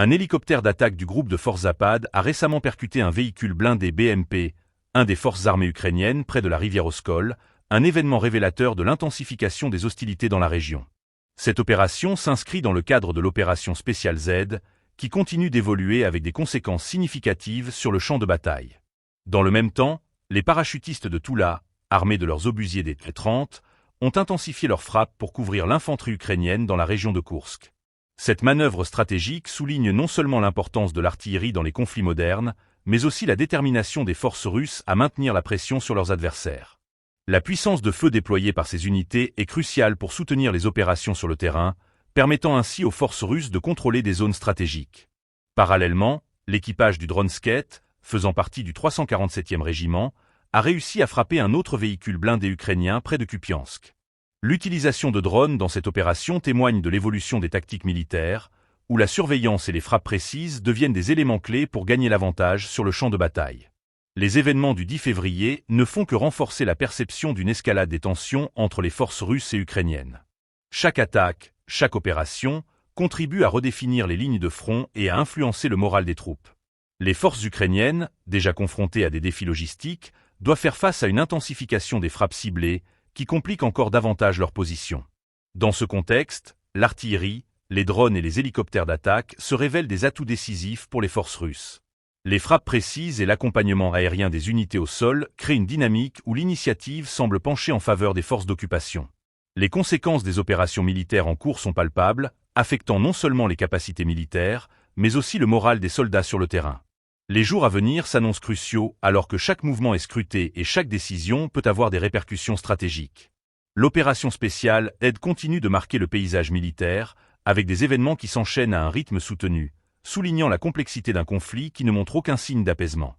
Un hélicoptère d'attaque du groupe de forces Zapad a récemment percuté un véhicule blindé BMP, un des forces armées ukrainiennes près de la rivière Oskol, un événement révélateur de l'intensification des hostilités dans la région. Cette opération s'inscrit dans le cadre de l'opération spéciale Z, qui continue d'évoluer avec des conséquences significatives sur le champ de bataille. Dans le même temps, les parachutistes de Toula, armés de leurs obusiers des T-30, ont intensifié leurs frappes pour couvrir l'infanterie ukrainienne dans la région de Koursk. Cette manœuvre stratégique souligne non seulement l'importance de l'artillerie dans les conflits modernes, mais aussi la détermination des forces russes à maintenir la pression sur leurs adversaires. La puissance de feu déployée par ces unités est cruciale pour soutenir les opérations sur le terrain, permettant ainsi aux forces russes de contrôler des zones stratégiques. Parallèlement, l'équipage du Dronsket, faisant partie du 347e régiment, a réussi à frapper un autre véhicule blindé ukrainien près de Kupiansk. L'utilisation de drones dans cette opération témoigne de l'évolution des tactiques militaires, où la surveillance et les frappes précises deviennent des éléments clés pour gagner l'avantage sur le champ de bataille. Les événements du 10 février ne font que renforcer la perception d'une escalade des tensions entre les forces russes et ukrainiennes. Chaque attaque, chaque opération, contribue à redéfinir les lignes de front et à influencer le moral des troupes. Les forces ukrainiennes, déjà confrontées à des défis logistiques, doivent faire face à une intensification des frappes ciblées qui complique encore davantage leur position. Dans ce contexte, l'artillerie, les drones et les hélicoptères d'attaque se révèlent des atouts décisifs pour les forces russes. Les frappes précises et l'accompagnement aérien des unités au sol créent une dynamique où l'initiative semble pencher en faveur des forces d'occupation. Les conséquences des opérations militaires en cours sont palpables, affectant non seulement les capacités militaires, mais aussi le moral des soldats sur le terrain. Les jours à venir s'annoncent cruciaux alors que chaque mouvement est scruté et chaque décision peut avoir des répercussions stratégiques. L'opération spéciale aide continue de marquer le paysage militaire, avec des événements qui s'enchaînent à un rythme soutenu, soulignant la complexité d'un conflit qui ne montre aucun signe d'apaisement.